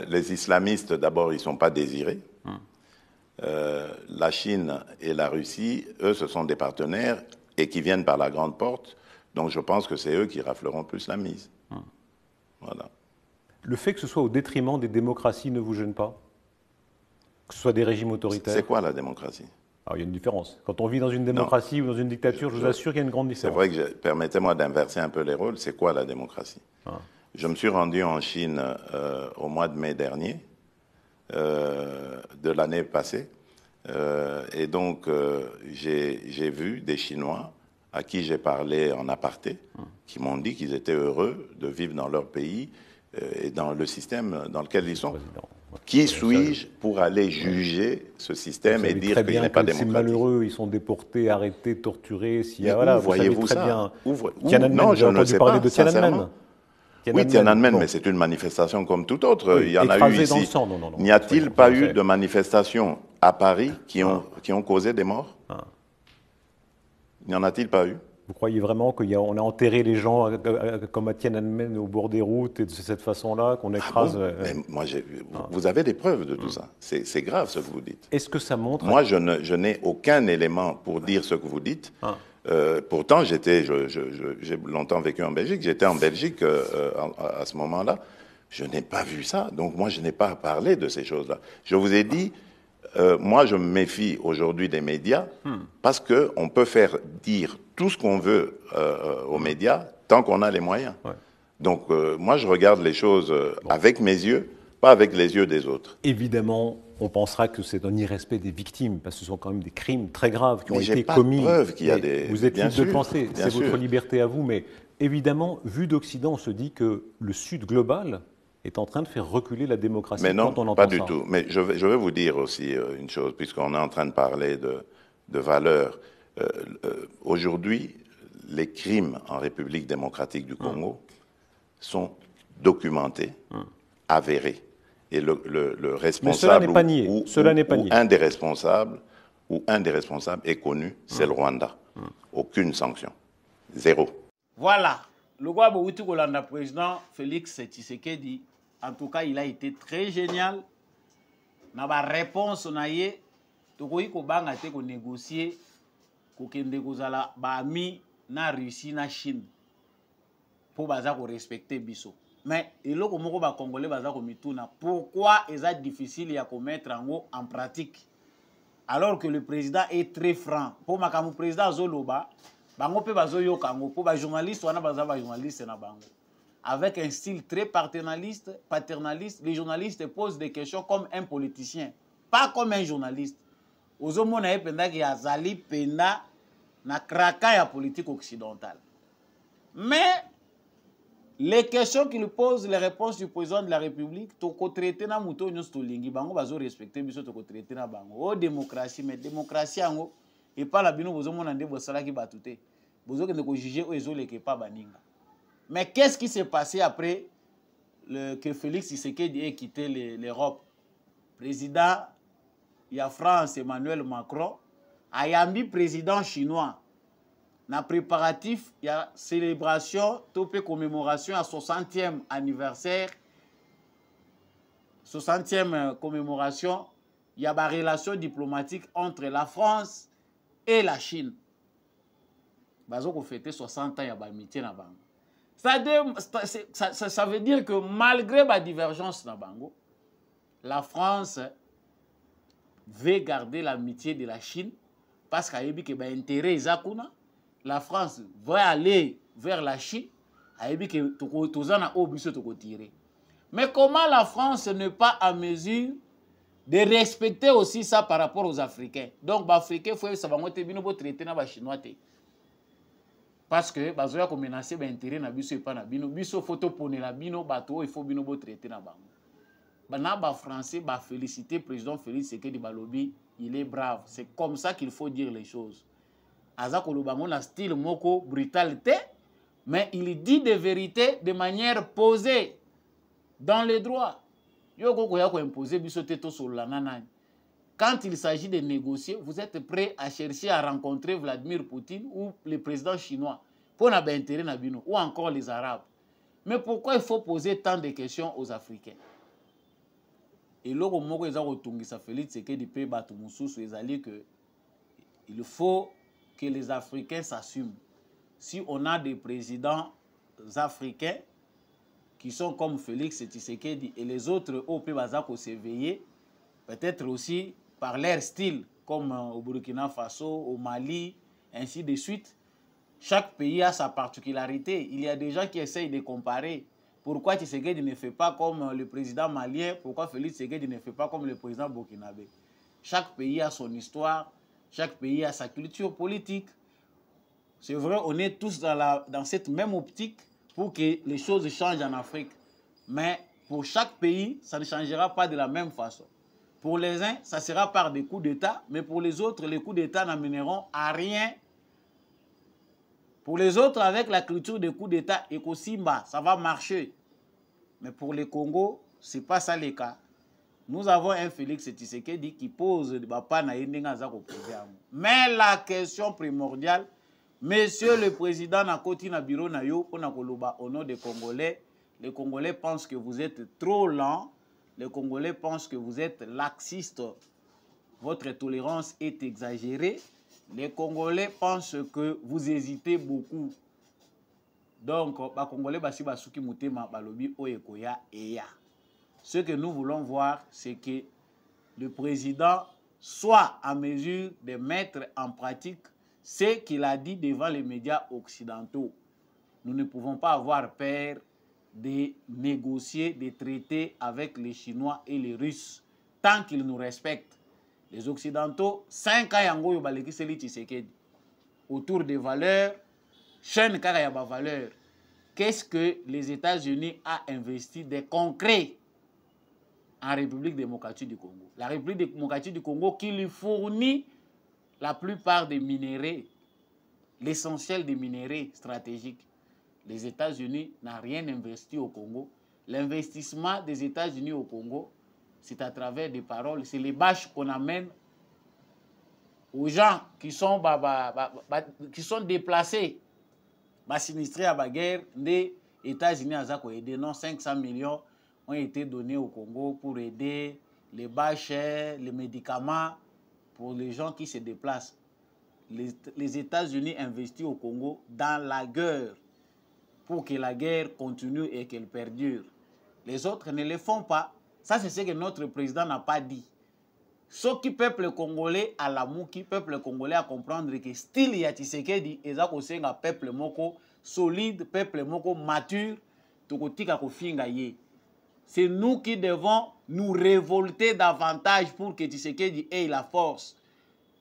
Les islamistes, d'abord, ils ne sont pas désirés. La Chine et la Russie, eux, ce sont des partenaires et qui viennent par la grande porte. Donc, je pense que c'est eux qui rafleront plus la mise. Voilà. Le fait que ce soit au détriment des démocraties ne vous gêne pas? Que ce soit des régimes autoritaires? C'est quoi la démocratie? Alors, il y a une différence. Quand on vit dans une démocratie ou dans une dictature, je vous assure qu'il y a une grande différence. C'est vrai que, permettez-moi d'inverser un peu les rôles, c'est quoi la démocratie? Je me suis rendu en Chine au mois de mai dernier, de l'année passée, et donc j'ai vu des Chinois à qui j'ai parlé en aparté, qui m'ont dit qu'ils étaient heureux de vivre dans leur pays et dans le système dans lequel ils sont. Qui suis-je pour aller juger ce système et dire qu'il n'est pas démocratique? C'est malheureux, ils sont déportés, arrêtés, torturés. Voilà, voyez-vous ça? Non, je ne sais pas, sincèrement. Oui, Tiananmen, mais c'est une manifestation comme toute autre. Il y en a eu ici. N'y a-t-il pas eu de manifestations à Paris qui ont causé des morts? N'y en a-t-il pas eu? Vous croyez vraiment qu'on a enterré les gens comme à Tiananmen au bord des routes et de cette façon-là, qu'on écrase moi, vous avez des preuves de tout ça. C'est grave ce que vous dites. Est-ce que ça montre... Moi, je n'ai aucun élément pour dire ce que vous dites. Pourtant, j'ai longtemps vécu en Belgique. J'étais en Belgique à ce moment-là. Je n'ai pas vu ça. Donc, moi, je n'ai pas parlé de ces choses-là. Je vous ai dit... moi, je me méfie aujourd'hui des médias parce qu'on peut faire dire tout ce qu'on veut aux médias tant qu'on a les moyens. Donc, moi, je regarde les choses avec mes yeux, pas avec les yeux des autres. Évidemment, on pensera que c'est un irrespect des victimes parce que ce sont quand même des crimes très graves qui ont été pas commis. De preuve qu'il y a des... Vous êtes libre de penser, c'est sûr. votre liberté à vous, mais évidemment, vu d'Occident, on se dit que le Sud global est en train de faire reculer la démocratie. Mais non, quand on entend pas du ça. tout. Mais je vais vous dire aussi une chose, puisqu'on est en train de parler de valeurs. Aujourd'hui, les crimes en République démocratique du Congo sont documentés, avérés. Et le responsable ou un des responsables est connu, c'est le Rwanda. Aucune sanction. Zéro. Voilà. Le roi Bouti Kolanda, président Félix Tshisekedi, en tout cas, il a été très génial. Dans la réponse, on a eu, ko négocier, ko kende kozala ba ami na Russie na Chine pour respecter biso. Mais il y a Congolais pourquoi est difficile de mettre en pratique alors que le président est très franc. Pour le président Zoloba, Bango pe bazo yo kango po ba journaliste wana baza ba journaliste na bango. Avec un style très paternaliste, les journalistes posent des questions comme un politicien, pas comme un journaliste. Ozomona e penda ki azali penda na kraka ya politique occidentale. Mais les questions qu'il pose, les réponses du président de la République, toko traité na muto nyos to lingi bango bazo respecter biso toko traité na bango. O démocratie, mais démocratie ango et pas la bino bozo mona nde bosala ki batute. Bozo ke ne ko juger o ezoleke pa baninga. Mais qu'est-ce qui s'est passé après que Félix Tshisekedi ait quitté l'Europe? Président, il y a France, Emmanuel Macron, ayambi président chinois. Dans le préparatif, il y a célébration, topé commémoration à 60e anniversaire, 60e commémoration, il y a des relations diplomatiques entre la France et la Chine. Bazo ko fêter 60 ans, il y a des amitié na bango. Ça veut dire que malgré la divergence dans Bango, la France veut garder l'amitié de la Chine parce qu'il y a des intérêts. La France veut aller vers la Chine. Mais comment la France n'est pas en mesure de respecter aussi ça par rapport aux Africains? Donc, les Africains, il faut traiter les Chinois. Parce que bazoya ko menacer ba intérêt na biso epa na bino biso photo pone la bino bato il faut bino bo traiter na bango. Bana ba français ba féliciter président Félix Tshisekedi balobi, il est brave. C'est comme ça qu'il faut dire les choses. Aza ko lobango na style moko brutalité, mais il dit des vérités de manière posée dans les droits. Yo ko ya ko imposer biso teto sur la nanani. Quand il s'agit de négocier, vous êtes prêt à chercher à rencontrer Vladimir Poutine ou le président chinois pour n'avoir intérêt na bino ou encore les Arabes. Mais pourquoi il faut poser tant de questions aux Africains? Et là, Félix Tshisekedi pe batu mususu ezali que il faut que les Africains s'assument. Si on a des présidents africains qui sont comme Félix Tshisekedi et les autres au pays bazako s'éveiller, peut-être aussi par leur style, comme au Burkina Faso, au Mali, ainsi de suite. Chaque pays a sa particularité. Il y a des gens qui essayent de comparer. Pourquoi Tshisekedi ne fait pas comme le président malien? Pourquoi Félix Tshisekedi ne fait pas comme le président burkinabé? Chaque pays a son histoire. Chaque pays a sa culture politique. C'est vrai, on est tous dans cette même optique pour que les choses changent en Afrique. Mais pour chaque pays, ça ne changera pas de la même façon. Pour les uns, ça sera par des coups d'État, mais pour les autres, les coups d'État n'amèneront à rien. Pour les autres, avec la culture des coups d'État, Ekosimba, ça va marcher. Mais pour le Congo, ce n'est pas ça le cas. Nous avons un Félix Tshisekedi qui pose des papas na yendenga ko poser. Mais la question primordiale, monsieur le président na koti na bureau na yo pona koloba au nom des Congolais, les Congolais pensent que vous êtes trop lent. Les Congolais pensent que vous êtes laxiste. Votre tolérance est exagérée. Les Congolais pensent que vous hésitez beaucoup. Donc, les Congolais basi basuki mutema balobi oyekoya eya. Ce que nous voulons voir, c'est que le président soit en mesure de mettre en pratique ce qu'il a dit devant les médias occidentaux. Nous ne pouvons pas avoir peur de négocier, de traiter avec les Chinois et les Russes tant qu'ils nous respectent. Les Occidentaux, 5 ans yango yo baleki seli Tshisekedi autour des valeurs, chaîne kaka ya ba valeurs. Qu'est-ce que les États-Unis a investi de concret en République démocratique du Congo? La République démocratique du Congo qui lui fournit la plupart des minéraux, l'essentiel des minéraux stratégiques. Les États-Unis n'ont rien investi au Congo. L'investissement des États-Unis au Congo, c'est à travers des paroles. C'est les bâches qu'on amène aux gens qui sont déplacés, sinistrés à la guerre. Les États-Unis ont aidé. Non, 500 millions ont été donnés au Congo pour aider les bâches, les médicaments pour les gens qui se déplacent. Les États-Unis investissent au Congo dans la guerre, pour que la guerre continue et qu'elle perdure. Les autres ne le font pas. Ça, c'est ce que notre président n'a pas dit. Ce qui peuple congolais à l'amour, qui peuple congolais à comprendre que style ya Tshisekedi eza kosenga peuple moko solide, peuple moko mature, tokotika kofinga ye. C'est nous qui devons nous révolter davantage pour que Tshisekedi ait la force.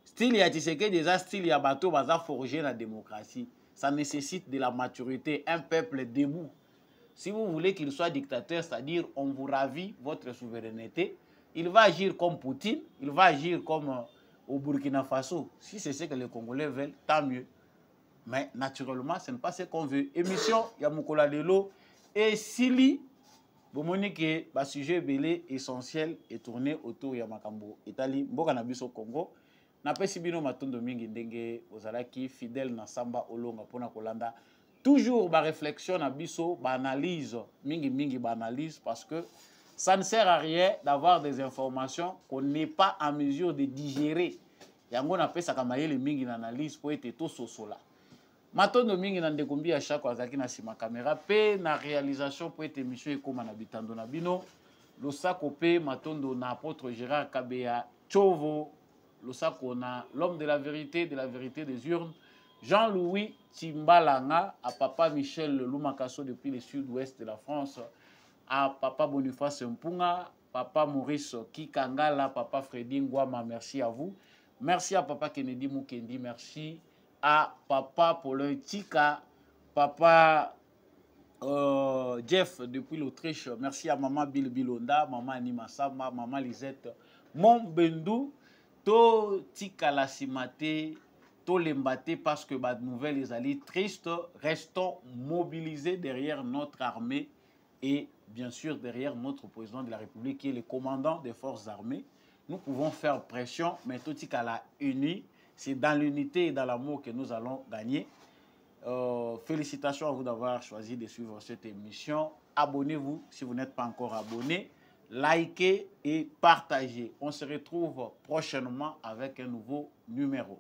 Style ya Tshisekedi eza style ya bato baza forger la démocratie. Ça nécessite de la maturité, un peuple debout. Si vous voulez qu'il soit dictateur, c'est-à-dire on vous ravit votre souveraineté, il va agir comme Poutine, il va agir comme au Burkina Faso. Si c'est ce que les Congolais veulent, tant mieux. Mais naturellement, ce n'est pas ce qu'on veut. Émission Yamukola Lelo et Sili, vous montrez que le sujet belé essentiel est tourné autour de Yamakambo. Italie, Mboka Nabiso Congo. Napesi bino matondo mingi ndenge ozalaki fidèle na samba olonga pona kolanda toujours ba réflexion na biso ba analyse mingi ba analyse parce que ça ne sert à rien d'avoir des informations qu'on n'est pas en mesure de digérer. Yango na pesa kamayele mingi na analyse pour être to sosola. Matondo mingi na ndekombi à chaque azaki na sima caméra pe na réalisation pour être émission ekoma na bitando na bino lo sako pe matondo na apôtre Gérard Kabea Chovo. Le Sakona, l'homme de la vérité des urnes, Jean-Louis Timbalanga, à papa Michel Lumakaso depuis le sud-ouest de la France, à papa Boniface Mpunga, papa Maurice Kikangala, papa Freddy Ngwama, merci à vous. Merci à papa Kennedy Mukendi, merci à papa Paulin Tika, papa Jeff depuis l'Autriche, merci à maman Bill Bilonda, maman Anima Samba, maman Lisette Mombendou. To tika la simate, to lembate parce que bad nouvelle les alliés tristes, restons mobilisés derrière notre armée et bien sûr derrière notre président de la République qui est le commandant des forces armées. Nous pouvons faire pression, mais to tika la unie, c'est dans l'unité et dans l'amour que nous allons gagner. Félicitations à vous d'avoir choisi de suivre cette émission. Abonnez-vous si vous n'êtes pas encore abonné. Likez et partagez. On se retrouve prochainement avec un nouveau numéro.